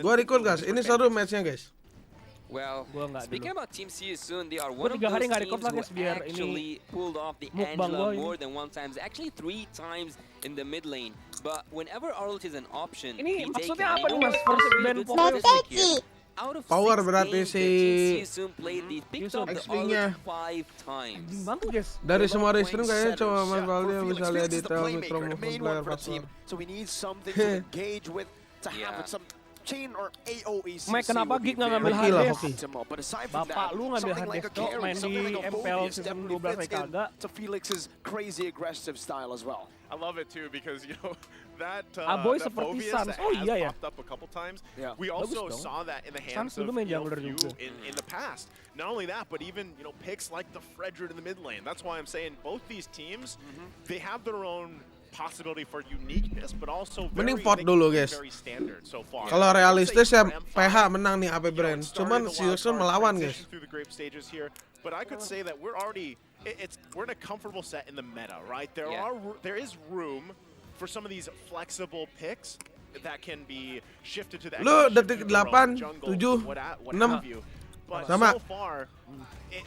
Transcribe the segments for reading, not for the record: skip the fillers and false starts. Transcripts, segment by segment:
Gua record guys, ini seru matchnya guys. Well, speaking about Team Seeyousoon, they are Gua one of 3 hari those nggak teams record lah, who guys, biar ini actually pulled off the mukbang Angela gua ini. more than one times, actually 3 times in the mid lane. But whenever Arlt is an option, Ini they maksudnya take apa nih Mas? it. First band power. Out of Power 6 berarti games si that Team Seeyousoon played, they picked up the XP-nya. Arlt 5 times. Bantu guys. Dari semua restream kayaknya cuma Mas Valdi yang bisa lihat detail mikro the main player one for the password. team. So we need something to engage with, to have with some chain or AOE. Mike, kenapa Gig nggak ngambil Hoki lah, Hades? hoki. But aside from Bapak that, lu ngambil something like Hades a dok, carry, main di something like a MPL Mobius season definitely 12 fits kagak. in to Felix's crazy aggressive style as well. I love it too because that Aboy that seperti Mobius Sans. Oh has iya ya. popped up a couple times. Yeah. We also Bagus dong. saw that in the Sans hands dulu of main jungler few juga. in the past. Not only that, but even picks like the Fredrid in the mid lane. That's why I'm saying both these teams they have their own possibility for uniqueness, but also Mending Fort dulu guys. very standard so far. Kalau realistis ya PH menang nih Apbren. Cuman Seeyousoon melawan guys. Through the grape stages here, but I could say that we're already we're in a comfortable set in the meta, right? There is room for some of these flexible picks that can be shifted to the Lu detik 8, jungle, 7, what 6. have you. But Sama. so far,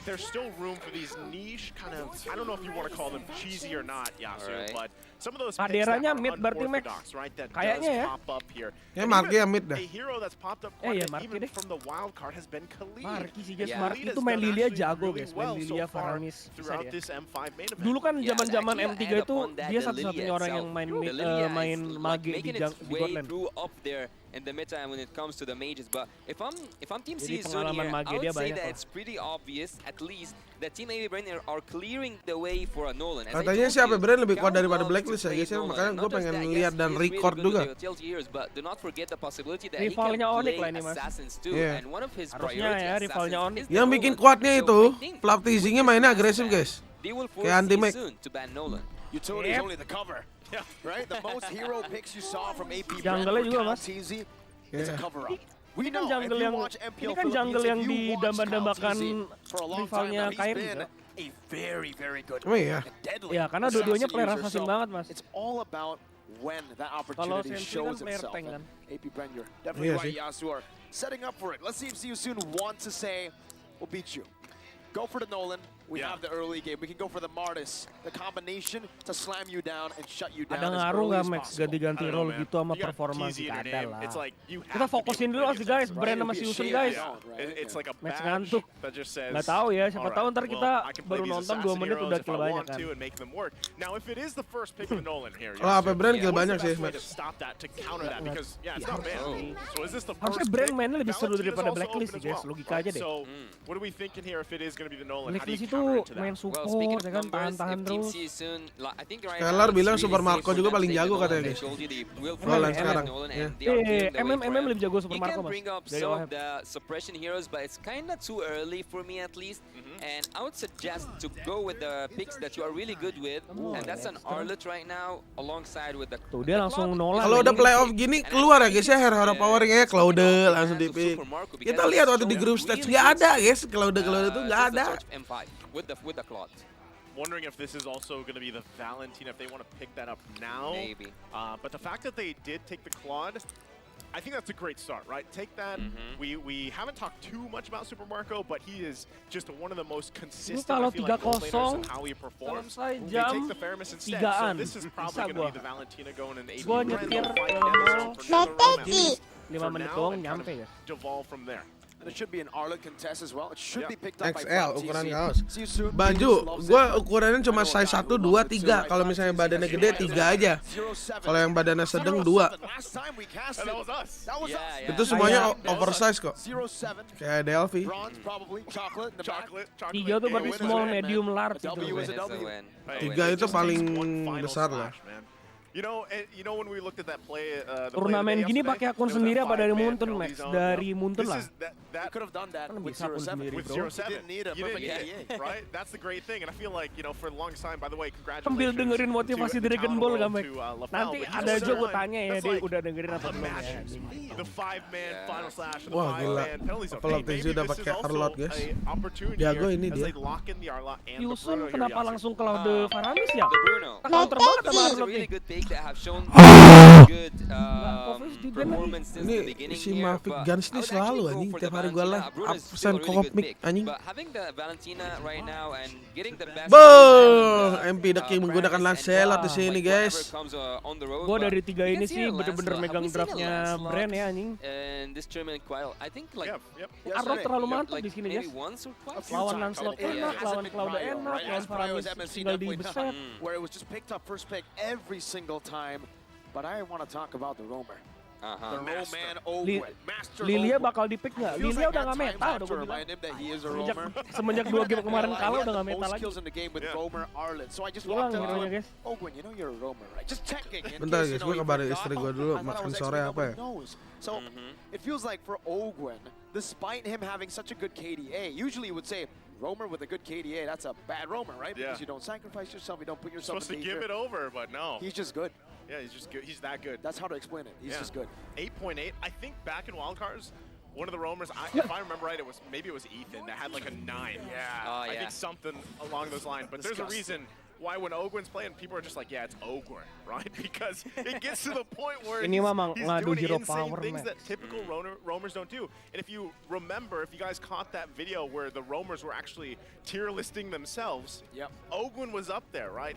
there's still room for these niche kind of, I don't know if you want to call them cheesy or not, Yasu, Alright. but some of those picks that Kaderanya are mid berarti, Max. unorthodox, right, that Kayaknya does ya. pop up here. Ya And Marki even ya mid dah. a hero that's popped up Eh, quite ya, a bit, Marki even deh. from the wild card has been Khalid. Marki sih guys, Yeah. Marki Khalid itu has main done Lilia actually jago really guys, main well so Lilia far Faramis bisa throughout dia. this M5 main event. Dulu kan Yeah, zaman-zaman actually, M3 add itu upon that, dia the satu-satunya Lilia orang itself. yang main The Lilia is main like mage di making its di way bot lane. through up there in the mid time when it comes to the mages. But if I'm Team Jadi Seeyousoon pengalaman here, mage I dia would say banyak that lah. it's pretty obvious, at least, that Team Apbren are clearing the way for a Nolan. As I Katanya told si you, Apbren lebih kuat Cal daripada loves Blacklist to ya play guys ya. Nolan. Makanya And gue not just pengen that, lihat yes, dan he is really record good with juga. the utility heroes, but do not forget the possibility that he Rivalnya can Onyx play lah ini, Mas. assassins too. Iya. And one of his Harusnya priority ya, rivalnya assassins Onyx. is the Yang bikin Nolan. kuatnya So itu, I think Flap teasingnya mainnya agresif guys. they will force Kayak anti-mech. Seeyousoon to ban Nolan. Utility is only the cover. Yeah. Right? The most hero picks you saw from AP Jungle-nya juga, Mas. TZ, it's a Yeah. cover up. We Ini kan know, if jungle you yang watch MPL ini kan jungle Philippines, yang if you watch didambah-dambakan Kyle TZ for a long time rivalnya now, he's Kairi been juga. a very, very good Oh iya. and deadly Ya, karena dua-duanya assassin player user. assassin So, banget, Mas. It's all about when that Kalau opportunity Sentry kan shows player itself. tank kan. And Apbren, you're definitely Iya right, sih. Yasu, are setting up for it. Let's see if Seeyousoon wants to say, we'll beat you. Go for the Nolan. We Yeah. have the early game. We can go for the Martis. The combination to slam you down and shut you down Ada as ngaruh early nggak as Max possible. ganti-ganti I don't role know, man. gitu sama You got performa TZ in kita your ada name. lah. It's like you Kita have to be fokusin able to dulu play sih defense, guys, right? Brand It sama would be a Seeyousoon shame guys. if they don't, right? It's like a Match badge ngantuk. that just says, Nggak tahu ya, siapa "Alright, tahu ntar well, kita I can play baru these nonton 2 assassin menit heroes udah if kill I banyak want kan. to and make them work." Now, if it is the first pick of the Nolan here, Oh, Apbren kill what's banyak the sih, best way Max. to stop that, to counter that? Because it's not bad. So is this the Harusnya first Brand pick? mainnya lebih seru Valentina's daripada also Blacklist open sih as guys, well, logika right? aja deh. So what are we thinking here if it is going to be the Nolan? How do Blacklist you itu counter into main that? support, Well, speaking ya of kan, numbers, tahan-tahan if Team terus. Seeyousoon, I think right Skylar now bilang it's Super really Marco safe for juga them to paling take the jago Nolan. katanya, They guys. told you they will Nolan fight sekarang, Nolan, ya. and they are clearing the way for MM him. lebih jago He Super can Marco Mas. bring up Dari some OHM. of the suppression heroes, but it's kinda too early for me at least. And I would suggest to go with the picks that you are really good with, and that's an Arlet right now alongside with the. Tuh dia langsung Nolan. Kalau udah ini. playoff gini keluar ya guys ya hero powernya Cloudel langsung di pick. Kita lihat waktu di group stage nggak ada guys, Cloudel itu nggak ada. With the cloth. Wondering if this is also going to be the Valentina, if they want to pick that up now. Maybe. But the fact that they did take the Claude, I think that's a great start, right? Take that. We haven't talked too much about Super Marco, but he is just one of the most consistent. kalau I feel like, 3-0 goal laners and how he performs. selesai They jam take the Faramis instead, so 3-an. this is probably Bisa going to gua. be the Valentina going in the AD. Gua nyetir Devolve 5 menit doang nyampe ya. from there. And it should be an Arlet contest as well. It should be picked up by XL Flat ukuran TZ. kaos. Seeyousoon, Baju, loves gue it. ukurannya cuma size 1, 2, 3. Kalau misalnya badannya gede 3 aja. Kalau yang badannya sedang 2. Last time we cast That it. was us. That was Yeah, us. yeah. Itu semuanya Kayak- oversize kok. 0-7. Kayak Delphi. Bronze probably. Chocolate in the back. Chocolate. 3 tuh berarti winner, small, man. medium, large A gitu. W is a It's a W. win. Tiga itu paling besar lah. You know when we looked at that play, the Turnamen play gini yesterday, pakai akun there was sendiri that apa dari 5-man Munten penalty Max? zone. Dari Munten This lah. is You that could have done that Kan with bisa akun 0-7. sendiri with bro. 0-7. You didn't need a You perfect didn't, EA. right? That's the great thing, and I feel like for the longest time. By the way, congratulations. Sambil dengerin motivasi to Dragon Town Ball World, gak Max? to, LaFell, Nanti but you ada just aja gue won. tanya ya That's dia like udah dengerin apa belum ya. imagine the 5-man final slash, the Wah, gila. 5-man penalty zone. Apalagi Hey, maybe udah this is pakai also Arlot, guys. a opportunity Jago here ini as dia. they lock in the Arlot and the Seeyousoon Bruno here, kenapa Yasu. langsung Cloud Faramis ya? The Bruno. Counter banget sama He's a Arlot really nih. good pick. take that have shown good performance since the Ini beginning si here, Mavic but Guns I nih would selalu actually go anjing for tiap the hari gua Valentina. live Apbren is absen still a really kokop good mic pick, anjing. but having the Valentina right now and getting the best MP The King menggunakan Lancelot di sini guys. Gue dari 3 ini sih bener-bener megang draftnya Bren ya anjing. And this tournament quite, I think like Arnold terlalu yep, mantap like di sini maybe guys. once or twice. Lawan Lancelot enak, lawan Cloud enak, lawan Faramis tinggal di beset. Where it was just picked up first pick every single time. But I want to talk about the roamer. The roman Ogwen, master Lilia Ogwen. bakal di pick nggak? Feels Lilia like udah at nggak times meta, I have udah to gue bilang. remind him that he is a roamer. Semenjak 2 game kemarin kalah udah nggak He meta had the most lagi. kills in the game with roamer Arlen. So I just Hilang walked up to hero-nya him. guys. Ogwen, you know you're a roamer, right? Just checking. in Bentar case, guys, you know, gue you kabarin forgot. istri gue dulu I thought I makan was sore actually apa ya. nobody knows. So it feels like for Ogwen, despite him having such a good KDA, usually you would say roamer with a good KDA, that's a bad roamer, right? Yeah. Because you don't sacrifice yourself, you don't put yourself Supposed to in give danger. it over, but no. He's just good. Yeah, he's just good. He's that good. That's how to explain it. He's just good. 8.8. I think back in wildcards, one of the roamers, if I remember right, it was Ethan that had like a 9. Yeah. I think something along those lines. But there's a reason why when Ogwen's playing, people are just like, yeah, it's Ogwen, right? Because it gets to the point where Ini memang he's ngadu doing hero insane power, things man. that typical roamers don't do. And if you remember, if you guys caught that video where the roamers were actually tier listing themselves, Ogwen was up there, right?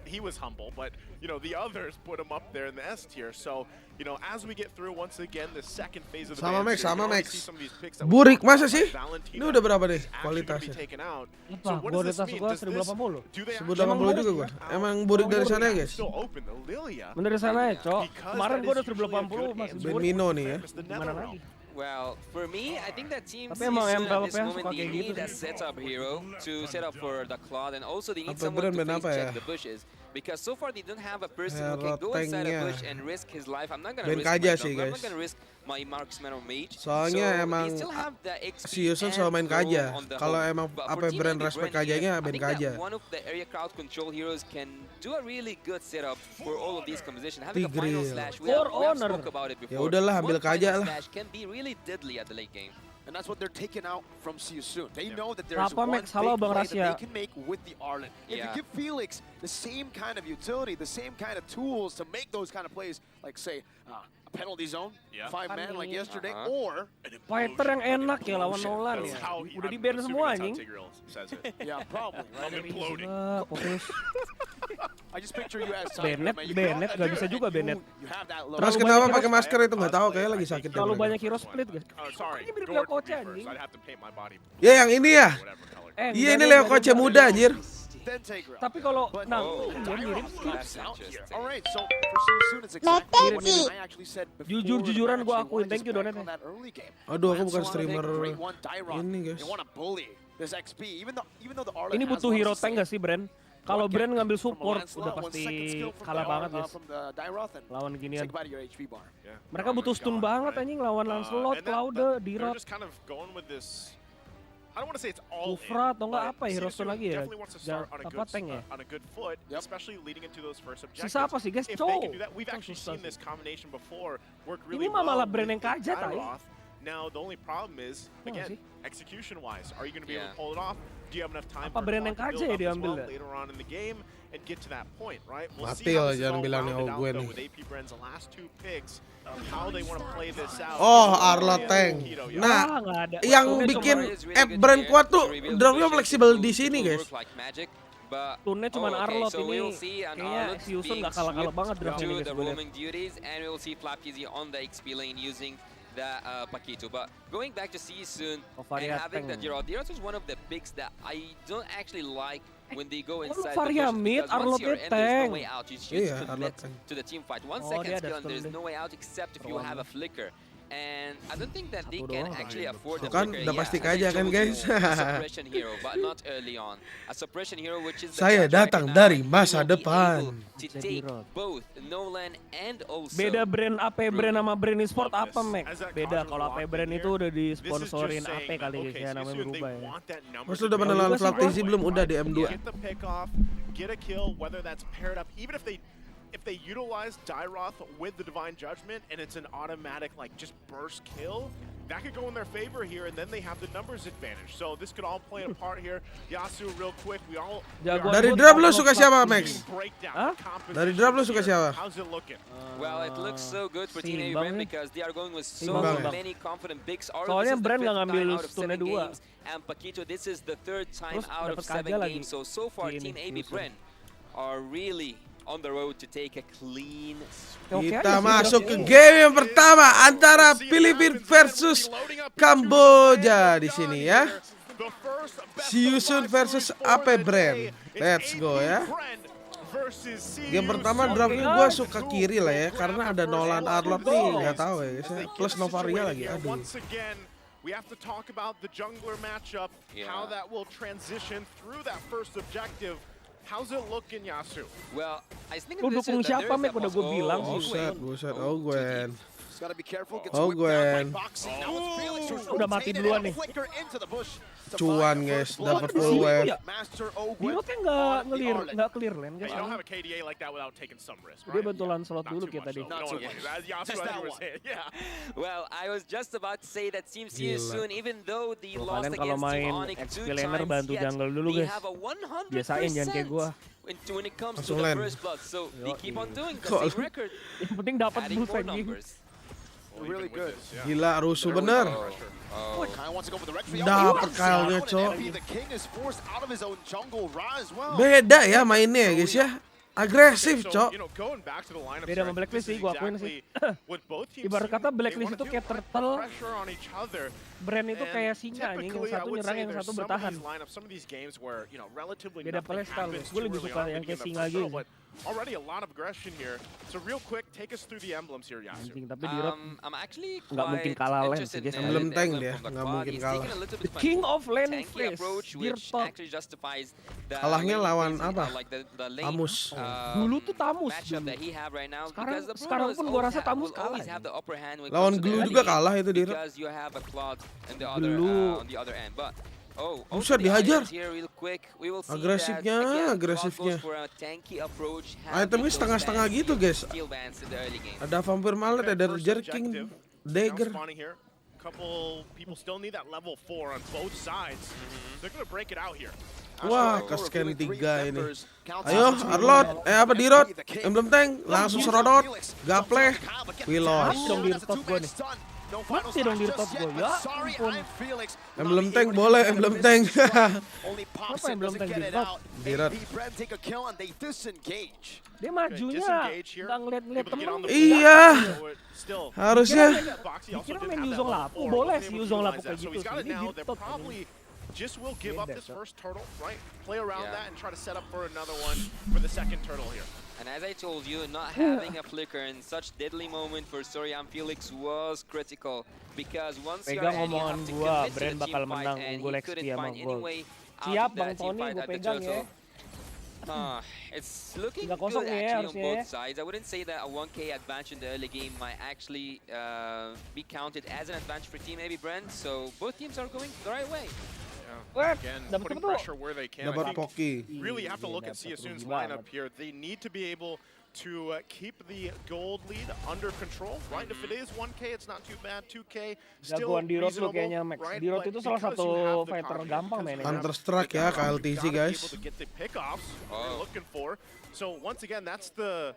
He was humble, but you know the others put him up there in the S tier. So you know, as we get through once again the second phase of the Sama ban Max, series, sama we already Max. see some of these picks that we Burik talked masa about, sih? like Valentina Ini udah berapa deh is actually gonna be kualitasnya? taken out. Apa? So what Gue does udah this mean? suka Does this, 1080. do they 1080 juga gue. Emang burik dari sana ya guys? still open the Lilia? Bener di sana ya, Cok. Because Kemarin that gue is udah usually a 1080 good masih answer Ben burik. Mino nih ya. It's the Gimana Nether lagi? realm. Well, for me, I think that team Tapi emang Seeyousoon at MPLP this moment suka they kayak gitu need a sih. setup hero to set up for the Cloud, and also they need Apbren someone to ben face apa check ya? the bushes. Because so far they don't have a person who can go Hero inside a tanknya. bush and risk his life. I'm not gonna Ben risk my Kaja jungler, sih, I'm not guys. gonna risk my marksman or mage. Soalnya So emang they still have the XP Seeyousoon and selalu main roam Kaja. on the Kalau home. emang But apa for team brand like respect Apbren Kajanya, here, I Ben think that Kaja. one of the area crowd control heroes can do a really good setup for all of these compositions. Having a final Tigreal. slash, we For have honor. spoke about it Ya before. udahlah, ambil One final Kaja lah. slash can be really deadly at the late game. And that's what they're taking out from Seeyousoon. They know that there's Apa, one Max? Halo, big Bang play that Rasya. they can make with the Arlen. If you Yeah. give Felix the same kind of utility, the same kind of tools to make those kind of plays, like say a penalty zone, 5-man like yesterday, or Fighter yang enak ya lawan Nolan ya. Udah di ban semua anjing. yeah, probably right. Fokus. I just picture you as Bennett, man. You Bennett, got nggak that bisa juga you Bennett. have that low. Terus Terlalu kenapa banyak pakai hero- masker itu nggak tahu, kayaknya lagi sakit. Terlalu dia. banyak hero split guys. Sorry, Ini mirip Dort Leo would be Koce, first. anjing. I'd have to paint my body Ya yang ini ya. whatever color. Iya ini Leo Koce muda anjir. Then take her out. Tapi kalau But nah, Dyrop dia mirip. flips That's out here. interesting. All right, so for Seeyousoon, it's exactly what I actually said before. Jujur-jujuran the gua match. They akuin. wanted Thank you, to back Donet. on that early game. Aduh, aku bukan Lancelot, streamer great one, Dyrop. ini, guys. They want to bully this XP, even though the Arlen Ini has butuh lots hero to tank say. gak sih Bren? Kalau Bren ngambil From support Lancelot, udah 1 pasti second skill from kalah the banget guys. from the Dyrop, and Lawan say ginian. goodbye to your HP bar. Mereka butuh stun banget anjing lawan Lancelot, And Cloud, they're Dyrop, just kind of going with this. I don't want to say it's all Kufra in, atau enggak but apa ya, hero stun Seeyousoon lagi ya? definitely wants to start on a Apa good, tank ya? on a good foot, especially leading into those first objectives. Sisa apa sih guys? If they Cow. can do that, we've actually Susah seen sih. this combination before work Ini really mah malah well brand with yang kaja, tai. Dyrop. Now the only problem is Iya nggak again sih? execution-wise, are you going to be able Yeah. to pull it off? Do you have enough time Apa for brand a yang clock to kaja build ya up as diambil well ya? later on in the game and get to that point, right? We'll Mati see how lah, this is jangan all bilang nih rounded out Ogwen though nih. with Apbren's last 2 picks, how they want to play this out. Oh, Arlo Tank. Nah, nggak ada. yang Tunnya bikin cuma- Apbren kuat tuh dropnya fleksibel di sini guys. Tunnya cuma Arlot so ini. we'll see an Kayaknya Arlot Seeyousoon being nggak kalah-kalah swept banget draftnya to nih guys. the gue liat. roaming duties, and we'll see Flapkizzy on the XP lane using the Paquito. But going back to Seeyousoon and Varia having the tank. Dyrop is one of the picks that I don't actually like when they go lu inside the Varia bush, mid, because once Arlot you're dia in, there's tank. no way out. You Iya, should Arlot commit tank. to the team fight. 1 Oh, second dia ada skill and there's stun no way out except if you Perlawan. have a flicker. And I don't think that they Satu can doang. actually afford the Tuh kan, flicker. udah pasti as I Kaja kan, told guys? you, a suppression hero, but not early on. A suppression hero which is the Saya judge right datang now, dari he masa will be depan. able to Jadi take Rod. both Nolan and also Beda brand Apbren sama brand e-sport Love apa this. Mac? As that Beda contract kalau locked in Apbren here, itu udah This is just disponsorin saying AP that, kali guys okay, ya namanya Seeyousoon, they berubah ya. want that number Mas to lu udah be pernah lawan Juga sih, Flapkizzy gua. belum? Udah di M2. Get the pick off, get a kill, whether that's paired up, even if they utilize Dyrop with the Divine Judgment and it's an automatic like just burst kill, that could go in their favor here, and then they have the numbers advantage. So this could all play a part here. Yasu, real quick, we all... Dari drop lo suka siapa, Max? Breakdown, Dari drop lo suka siapa? How's it looking? Well, it looks so good for Team Apbren because they are going with so Seimbang. many confident bigs. Soalnya Bren nggak ngambil stunnya 2. Games, and Paquito, this is the third time Terus out of dapet 7 kaga lagi. games. So far, Ini, Team Apbren are really on the road to take a clean Oke Kita aja sih, masuk oke. ke game yang pertama antara Filipina versus Kamboja di sini ya. Seeyousoon versus Apbren. Let's go ya. Game pertama draftnya gue suka kiri lah ya, karena ada Nolan Arlott nih, nggak tahu ya guys ya. Plus Novaria lagi, aduh. We have to talk about the jungler matchup, how that will transition through that first objective. How's it looking, Yasu? Well, I think Lu dukung siapa, Mek? Udah gue bilang sih. Buset, oh Gwen. Oh, Gwen. Udah mati duluan nih. Cuan guys, dapat full wave. Diro kan nggak clear lane guys. You don't have a KDA like that without taking some risk, Dia right? bantuan slot Not dulu too kayak tadi. much, though. No one worries. That's Yasu, as you were saying. Yeah. Well, I was just about to say that Team Seeyousoon, even though they Tuh, lost kalian kalau against Team main Onyx XP 2 laner times, bantu yet jungle dulu they guys. have a 100% Biasain jangan kayak gua. when it comes to Langsung the lane. first blood. So they keep on doing the Kok- same record, Yang penting dapat adding boost more lagi. numbers. Really good. Gila, rusuh bener. Oh. Dapat Kyle-nya, Cok. The king is forced out of his own jungle as well. Beda ya mainnya ya guys ya. Agresif, Cok. Beda sama Blacklist sih, gua akuin sih. Ibarat kata Blacklist itu kayak turtle, Bren itu kayak singa nih, yang satu nyerang, yang satu bertahan. Beda playstyle, gue lebih suka yang kayak singa gitu. Already a lot of aggression here. So real quick, take us through the emblems here, Yasu. Anjing, tapi Diro I'm actually nggak mungkin quite kalah lane interested sih, guys. in Emblem the tank emblem dia, from the nggak quad. mungkin He's kalah. taking a little bit of a King of lane tanky phase, approach, which Dirtop. actually justifies the Kalahnya lane lawan phasing, apa? like the lane, Tamus. Dulu tuh Tamus matchup dulu. that he have right now. Sekarang- Because the sekarang Brunos pun gua rasa always Tamus will always kalah have the upper hand when it Lawan comes to Glue the juga early kalah game itu, Diro. because you have a Cloud on the other Glue. on the other end. But Buset, dihajar. here real quick. We will see Agresifnya, that, again, agresifnya. Cloud goes for a tanky approach, Itemnya having setengah-setengah those gitu guys. steal bans in the early game. Ada Vampire Mallet, ada Jerking, Dagger. Couple people still need that level 4 on both sides. They're gonna break it out here. Wah, ke-scan 3 ini. Ayo, Arlott, apa Dirot? Emblem tank, langsung serodot. Gaple, we lost. Dong di top gue nih. Mati dong di top gue, ya ampun. Emblem tank boleh, emblem tank. Apa yang belum tank di top? Dirot. Dia majunya nggak ngeliat-ngeliat temen. Iya, harusnya. Dikira main Yuzong Lapu, boleh sih Yuzong Lapu kayak gitu sih. Ini di top. Just will give up this first turtle, right? Play around Yeah. that and try to set up for another one for the second turtle here. And as I told you, not having a flicker in such deadly moment for Sorian Felix was critical because once you're Pegang ahead, you omongan have to gua, commit to Bren the bakal team fight, menang and unggul he XP couldn't sama find any gua. way out Siap, of Bang that team Tony, fight gua at the pegang ya. turtle. It's looking 3-0 good ya actually on harusnya both ya. sides. I wouldn't say that a 1k advantage in the early game might actually be counted as an advantage for Team Apbren. So both teams are going the right way. Again, dapat putting apa tuh? pressure where they can. I Dapat think Poki. really you have to look at Dapat Seeyousoon's rugi banget. lineup here. They need to be able to keep the gold lead under control, right? If it is 1K, it's not too bad. 2K, still Jagoan Dirot lu reasonable, kayaknya, Max. right? Dirot But itu salah because satu you have the fighter confidence, gampang because mainnya. you have Counter-Strike the ya, confidence, KLTC you gotta be guys. able to get the pickoffs you're looking for. So once again, that's the,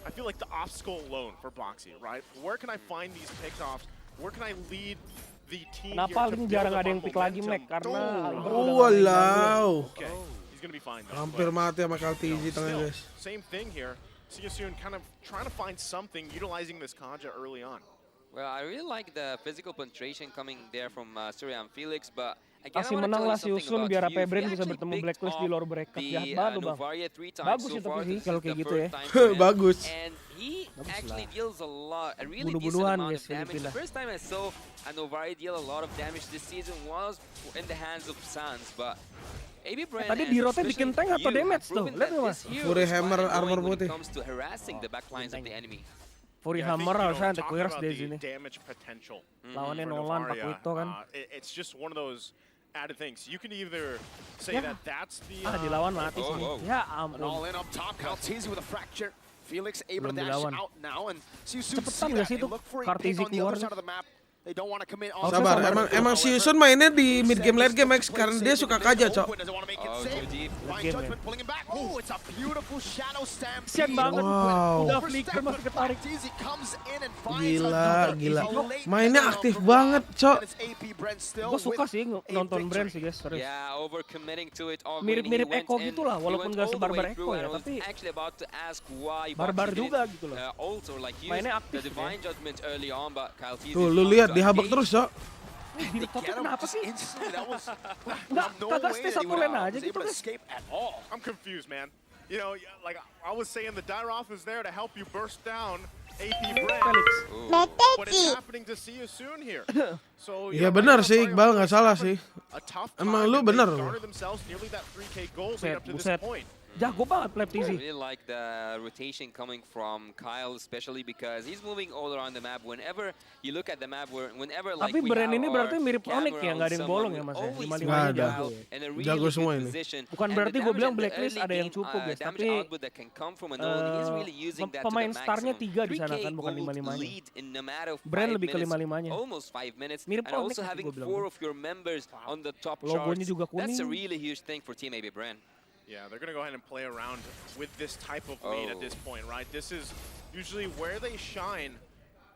I feel like the obstacle alone for Boxy, right? Where can I find these pickoffs? Where can I lead the team Kenapa here to Lin build jarang up ada yang on pick lagi, momentum? Mac? Karena Albert Oh, udah nggak main walau. Okay, he's gonna be fine though. Hampir but- mati sama KLTC tengah Still, guys. same thing here. Seeyousoon kind of trying to find something, utilizing this Kaja early on. Well, I really like the physical penetration coming there from Sorian Felix, but again, Kasih I want to menang tell lah you something Seeyousoon about biar you. Apbren He bisa actually bertemu picked Blacklist di off lower bracket. the, Jahat banget lu, Bang. Novaria 3 times Bagus so sih far. tapi This sih is kalau the kayak gitu third ya. time for him. Bagus. And he Bagus actually lah. deals a lot, a really decent Bunuh-bunuhan amount guys, of damage. Filipina. The first time I saw a Novaria deal a lot of damage this season was in the hands of Sans, but Apbren Tadi and Dirotnya bikin especially tank atau you have damage tuh? proven Lihat that nggak, this Mas? hero Fury is Hammer, quite armor annoying when putih. it comes to harassing the backlines of the enemy. Fury Yeah, I think, Hammer you know, harusnya talking anti-queers about deh the sini. damage potential Lawannya for Nolan, Novaria, Pakuito kan. it's just one of those added things. You can either say Yeah. that that's the Dilawan mati Oh, sini. wow. Ya An ampun. all in up top, Kaltizi with a fracture. Felix able to Belum dash dilawan. out now and Seeyousoon Cepetan see nggak that sih and tuh look for a Kartizi pick on the other keluar? side of the map. They don't want to commit on. Sabar, emang Seeyousoon mainnya di mid game late game X karena dia suka kaja, Cok. Kasian banget. Wow. Udah flicker masih ketarik. Gila. Mainnya aktif banget, Cok. Gue suka sih nonton Bren sih guys, serius. Yeah, overcommitting to it. Mirip-mirip Eko gitu lah, walaupun gak sebarbar Eko ya, tapi barbar juga gitu loh. Mainnya aktif ya. Tuh, lu lihat dihabek terus, Cok. Di topnya kenapa sih? Nggak, kagak stay satu lane aja gitu guys. I'm confused, man. You know, like I was saying, the Dairoff is there to help you burst down Apbren. But it's happening to Seeyousoon here. So, Iya benar sih, Iqbal nggak salah sih. Emang lu bener loh. Buset. Jago banget Pleb I TZ. really like the rotation coming from Kyle, especially because he's moving all around the map. Whenever you look at the map, whenever like Tapi we Bren have ini berarti our mirip Onyx ya, camera nggak ada on yang bolong someone, ya we mas ya? always 5-5 Nggak find ada. out in a really Jago good semua ini. position. Bukan And berarti the gue damage bilang at the blacklist early ada yang game, cupu guys, damage tapi output that can come from an old, he's really using that to the pemain startnya maximum. 3 di sana 3K kan, bukan gold 5-5-nya. lead in a matter of Bren 5 lebih ke minutes, 5-5-nya. almost 5 minutes, Mirip and Onyx also sih having gua bilang. 4 of your members on the top Logonya charts. juga That's a kuning. really huge thing for Team Apbren. Yeah, they're going to go ahead and play around with this type of lead at this point, right? This is usually where they shine.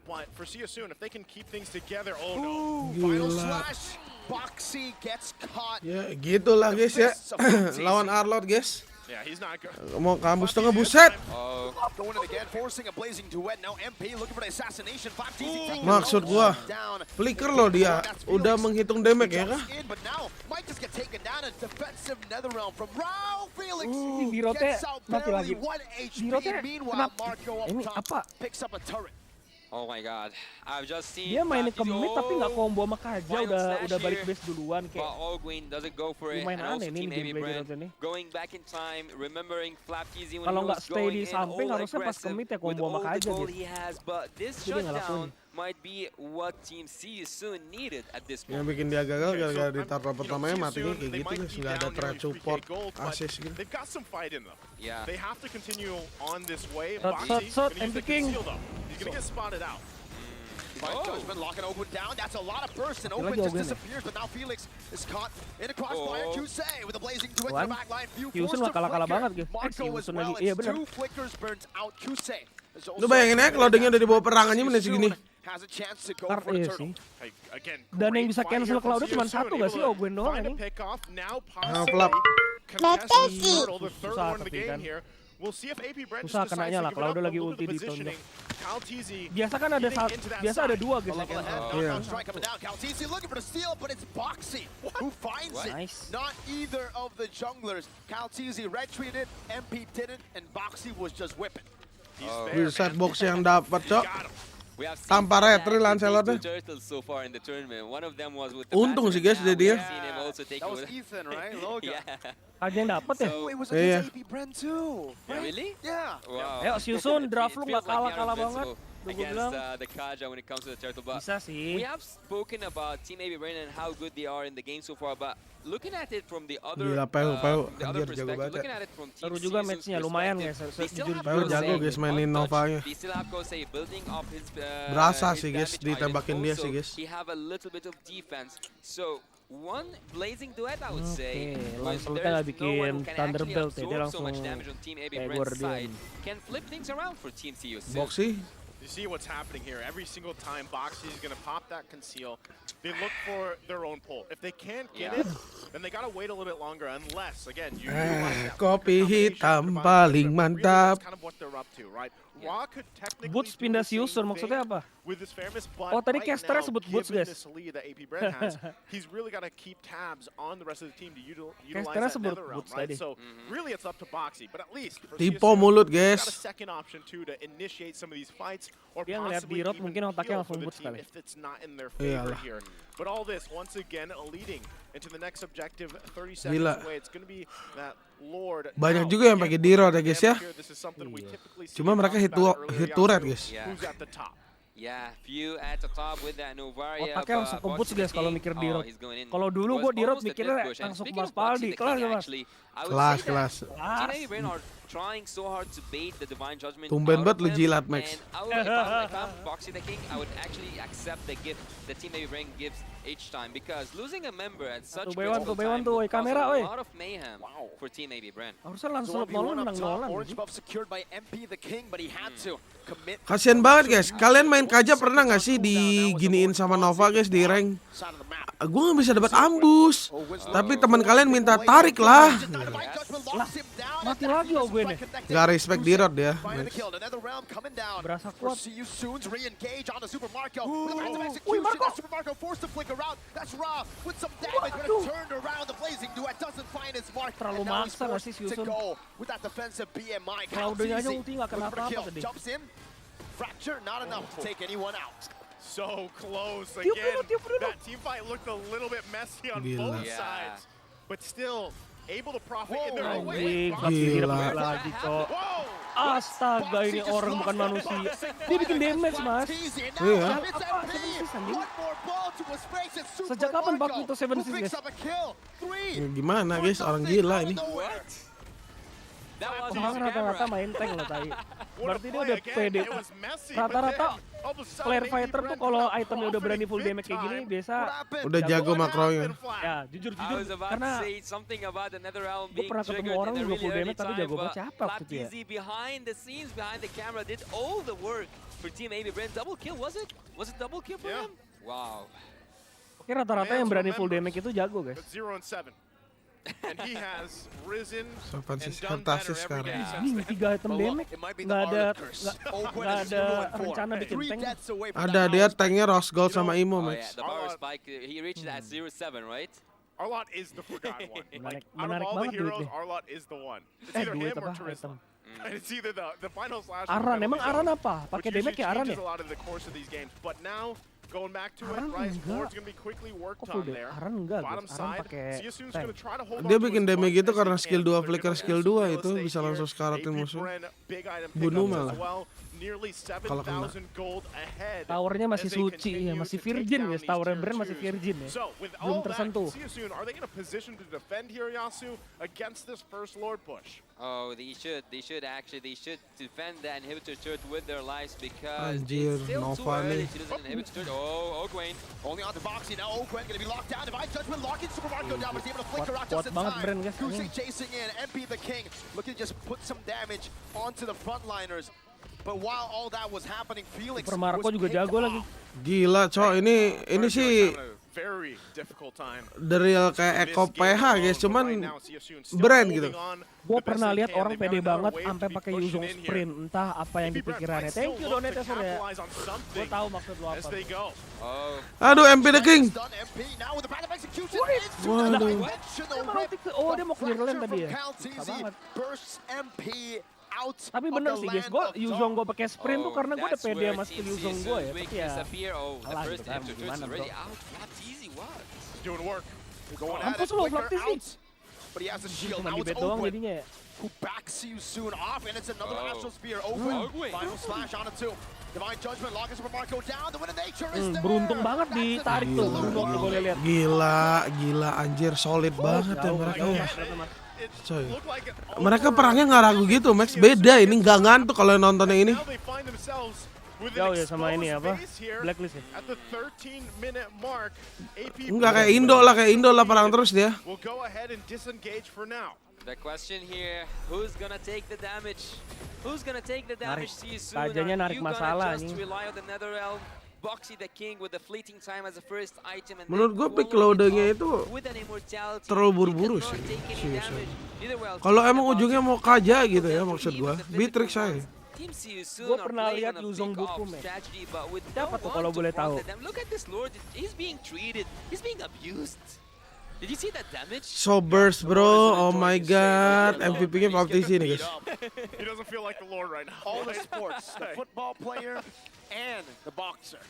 But for Seeyousoon, if they can keep things together, oh no. Final Gila. slash. Boxy gets caught. Ya gitulah guys ya. Lawan Arlord guys. Yeah, he's not good. Mau kampus tengah buset. Oh, Going in again, forcing a blazing duet. Now MP looking for the assassination. 5TZ Maksud gua, flicker loh dia. Udah menghitung damage ya kah? But now, might just get taken down. A defensive nether realm from Rao Felix. Diro teh Gets out mati lagi. barely 1 Diro HP. teh Meanwhile, kenapa? Marco up Ini top apa? picks up a turret. oh my God! I've just seen. Dia mainin ke mid tapi nggak Oh, combo sama Kaja, final udah slash balik here. base duluan But kayak. Allgwin doesn't go for it, Lumayan and also aneh nih Team gameplay Apbren Diro ini. going back in time, remembering Flapkeezy when Kalau he nggak was stay going di in samping, all harusnya pas aggressive commit ya with combo sama all the Kaja gold dia. he has, but this Jadi nggak shutdown lakuin. might be what Team Seeyousoon needed at this Yang point. bikin dia gagal gara-gara di I'm- taruh you know, pertamanya matinya Seeyousoon, kayak they gitu might guys. be Nggak ada down trade nearly 3K support, gold, but assist gitu. They've got some fight in them. Yeah. They have to continue on this way. Shot, Boxy shot, gonna use the MP King. conceal though. He's gonna get spotted out. By Judgment locking Ogwin down. That's a lot of burst, and Ogwin lagi just Ogwin ya? disappears. But now Felix is caught in a crossfire. Oh. Kusei with a blazing duet to Wan, the back line. Few Seeyousoon forced nggak to kalah-kalah flicker. banget, guys. Marco as Seeyousoon well. lagi. Iya, It's bener. 2 flickers burnt out. Kusei is also Lu bayangin aja kalau Dingnya udah dibawa perangannya menit segini. has a chance to go Kar for the iya turtle. sih. Hey, again, Dan yang great bisa fight cancel here from Cloud-nya cuma Seeyousoon, satu nggak able sih? to Ogwin doang find a anjing. pick off, now Flap. possibly contesting the turtle, the third Susah one of the tapi game kan. here. We'll see if Apbren just Susah decides kenanya to lah, give it kalau up udah a lagi little ulti bit of di tone. positioning. Kyle TZ Biasa kan ada eating satu, into that biasa side. ada dua guys. A level ahead, Yeah. knockdown strike coming down. Kaltisi looking for the steal, but it's Boxy who finds What? it. Nice. Not either of the junglers. Kaltisi retreated, MP didn't, and Boxy was just whipping. He's Oh. there, Set man. box yang dapat, Cok. Got him. We have seen Tanpa that retry Lancelotnya. 2 turtles so far in the tournament. One of them was with the Untung sih, guys, Batman. dia. Now we have seen him also take That was over- Ethan, right? Logan. Yeah. Kaja yang dapat ya. So- Oh, it was Yeah. against Apbren too. Yeah, really? Yeah. Wow. Ayo, Seeyousoon, draft lu It nggak feels like they're kalah-kalah banget. invincible Udah gua against bilang. the Kaja when it comes to the turtle, but Bisa sih. we have spoken about Team Apbren and how good they are in the game so far, but looking at it from the other, Gila, Peu, the other anjir, jago perspective, banget looking ya. at it from Team Seru juga Seeyousoon's match-nya, lumayan perspective, guys. they still have Peu Kosei jago, guys, mainin untouched. Nova-nya. They still have Kosei building up his Berasa his sih, guys, damage ditembakin island. dia Also, sih, guys. he have a little bit of defense, so one blazing duet, I would say. Oke, when Lancelot there's nggak no bikin one who can actually Thunderbolt ya, dia absorb so much langsung damage on Team kayak Apbren's Guardian. side, can flip things around for Team Seeyousoon. Boxy. You see what's happening here. Every single time Boxy is going to pop that conceal, they look for their own pull. If they can't get Yeah. it, then they got to wait a little bit longer unless, again, you utilize that Kopi combination hitam combined paling together. Really, mantap. that's kind of what they're up to, right? Raw could technically Boots do pindah the same Seeyousoon, maksudnya thing apa? with his fairness, but Oh, tadi right casternya now, sebut Boots, given guys. this lead that Apbren has, he's really got to keep tabs on the rest of the team to utilize Casternya that sebut nether realm, Boots right? tadi. So really it's up to Boxy, but at least for Tipo Seeyousoon, mulut, he's guys. got a second option too to initiate some of these fights or Dia ngeliat possibly Dirot, even mungkin otaknya peel langsung for the Boots team kali. if it's not in their favor Iyalah. here. But all this once again leading into the next objective 30 seconds Gila. away. It's going to be that Lord. Banyak Now, juga yang again, pakai Dirot ya, once guys, ya. again, this is something we typically see Cuma mereka talked about hit earlier, turret, Yasu. guys. Yeah. Who's at the top? Yeah, few at the top with that Novaria. Otaknya langsung kebut guys kalau mikir di road. Kalau dulu gue di road mikirnya langsung Mas Paldi. Kelas ya Mas? Kelas. Team Apbren are trying so hard to bait the Divine Judgment. Tumben banget lu out of jilat, him, Max. and if I'm Boxy the King, I would actually accept the gift that Team Apbren gives each time, because losing a member at such critical time tuh, would cause kamera, a lot of mayhem for Team Apbren. Harusnya langsung So 1v1 up menang top, Nolan. orange buff secured by MP the King, but he had to commit. Kasian banget guys. Kalian main kaja pernah nggak sih diginiin sama Nova guys di rank? Side of the map. Gue nggak bisa dapat ambus. Tapi teman kalian minta tarik lah. Mati lagi Ogwen nih. Gak respect di road ya. Berasa kuat. Seeyousoon's re-engage on the Super Marco. With a massive execution, that Super Marco forced to flicker out. That's Ra with some damage, but it's turned around. The blazing duet doesn't find its mark. Terlalu And now he's maksa nggak forced sih to Seeyousoon? go with that defensive BMI. Cloud-nya aja ulti nggak kena Looking for the apa-apa kill. tadi. Jumps in. Fracture, not enough to take anyone out. So close Tiup again. dulu. That team fight looked a little bit messy on Gila. both Yeah. sides, but still able to profit in their Whoa, own Anjing, way. Gila. lagi cok. Whoa! Astaga, ini orang bukan manusia. Dia bikin damage mas. Iya. Sejak kapan Bucky itu 7-6, guys? Ya, gimana guys, orang gila ini. That was Orang rata-rata main tank loh tadi. What a Berarti dia play udah again. pede. It was messy, but Rata-rata then all of a sudden, player maybe fighter tuh Brent kalau got itemnya udah berani full big damage kayak gini time. biasa Udah jago makronya. ya jujur I was about karena to say something about another round Gue being pernah ketemu triggered orang in a juga really full early damage tapi time, jago banget but siapa waktu itu ya. Laptizi behind the scenes, behind the camera, did all the work for Team Apbren. Double kill, was it? Was it double kill for Yeah. him? Wow. Oke rata-rata yang berani full damage itu jago guys. But 0-7. And he has risen Sopan and sih, done fantastis better every sekarang. game since Ini then. 3 item damage nggak ada rencana bikin tank. Ada dia tanknya rose gold sama Imo Oh yeah, Max. the power spike, he reached at 0-7, right? Arlott is the forgotten one. Like, out of Menarik all the banget heroes, duitnya. Arlott is the one. It's either Duit him or apa Tristan. item. It's either the final slash. Aran emang Aran apa? Which Pakai usually damage ya Aran changes ya? a lot of the course of these games. But now, going back to it, Aran right? enggak. Lord's gonna be quickly worked Kok full on damage? there. Aran enggak Bottom guys. Aran side, pakai Seeyousoon's tank. gonna try to hold Dia on to bikin as damage much itu as karena he skill can, 2 but flicker gonna skill lose 2 real itu estate bisa here. langsung skaratin musuh. Apbren, big item Bunuh pickups malah. as well. Nearly Kalau kena. 7,000 gold ahead. Towernya masih as they suci ya, continue masih to take virgin down guys. these Tower tier Apbren masih twos. virgin ya. So, with Belum all that, tersentuh. Seeyousoon, are they in a position to defend here, Yasu, against this first Lord push? Oh, they should defend the inhibitor turret with their lives, because Anjir, it's still too Nova early nih. to lose an inhibitor turret. Oh, Ogwen. Only on the Boxy now. Ogwen gonna be locked down. Divine Judgment locking Super Marco down, but he's able to flicker out Kuat just in banget time. Bren, guys. Cruising chasing in. MP the King looking to just put some damage onto the frontliners. But while all that was happening, Felix Super Marco was juga picked jago off. lagi. Gila cowok, ini sih Very difficult time. the real kayak Eko PH guys, cuman brand gitu. Gue pernah lihat orang pede banget sampai pakai Yuzong sprint, entah apa yang dipikirannya. Thank you donate Sur ya. Gue tahu maksud lo apa. Oh, Aduh, MP the King. Stun MP now with the path of execution. Waduh. Oh dia mau clear lane tadi ya. Susah banget. Bursts MP out. Tapi bener sih guys, gue Yuzong gue pakai sprint tuh karena gue udah pede sama skill Yuzong gue ya. Tapi ya oh, the kalah first gitu kan, inhibitor turret gimana, is bro. already out. Laptizi, what? Doing work. Going at Mampus it, lo, flicker Laptizi. out. But he has a shield. cuma Now di it's bait doang Ogwen jadinya ya. who backs Seeyousoon off, and it's another Oh. Astral Spear. Ogwen, Ogwen. final slash on it too. Divine Judgment, locking Super Marco down. The win of nature is there. Beruntung banget ditarik tuh, beruntung tuh gue lihat. Gila anjir, solid banget ya mereka ya. It Coy. looked like Mereka perangnya nggak ragu gitu, Max. Beda ini, nggak ngantuk kalau nonton yang ini. now they find themselves with Jauh an ya sama ini exposed apa? base here Blacklist ya. at the 13-minute mark. AP Enggak kayak Indo lah perang terus dia. will go ahead and disengage for now. The question here, who's gonna take the damage? Who's gonna take the Narik. damage? Seeyousoon, Tajanya are narik you gonna masalah, just anjing. rely on the Netherrealm? Boxy the King with the fleeting time as the first item, and Menurut then gue pick follow it loadingnya up itu with an immortality. terlalu He buru-buru cannot sih. take any Seeyousoon. damage. Neither well Kalau taken emang about ujungnya mau kaja gitu ya maksud gue, Beatrix saya. Team Seeyousoon Gua are pernah playing lihat on a Yuzong big buku, off men. strategy, but with Siapa no tuh one kalau to boleh tahu? counter them. Look at this Lord, he's being treated, he's being abused. Did you see that damage? So burst bro, oh my god, MVP-nya Laptizi nih guys. He doesn't feel like the Lord right now. All the sports, the football player and the boxer.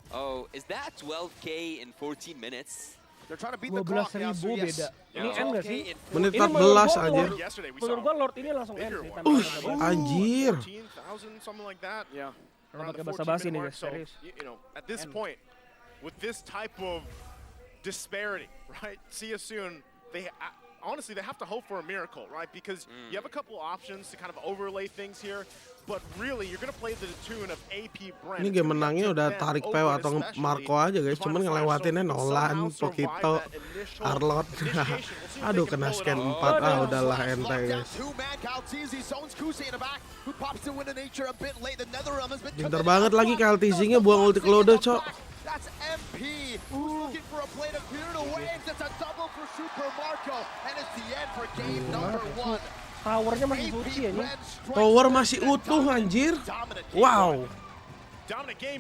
Oh, is that 12K in 14 minutes? They're trying to beat the clock now, so 12.000 yes. beda. Ini M gak sih? Menit Ini 14 menurut gua anjir. Lord- Yesterday we Menurut saw gua Lord ini langsung M bigger sih. one. tanpa kata basi. Anjir. 14,000, something like that. Yeah. around the pakai basa-basi 14-minute nih mark. guys, So, serius. you know, at this point, with this type of disparity, right? Seeyousoon, honestly, they have to hope for a miracle, right? Because you have a couple options to kind of overlay things here, but really, you're going to play the tune of Apbren. Ini game menangnya udah tarik PEW atau Marco aja guys, cuman ngelewatinnya Nolan, Pokito, Arlot. Aduh kena scan 4, udahlah ente guys. Pinter banget lagi Kaltizi-nya buang ulti Clode, cok. That's MP who's looking for a play to clear it away. It's a double for Super Marco, and it's the end for game number 1. Towernya masih suci ya nih. Tower masih utuh anjir. Wow. Dominant game.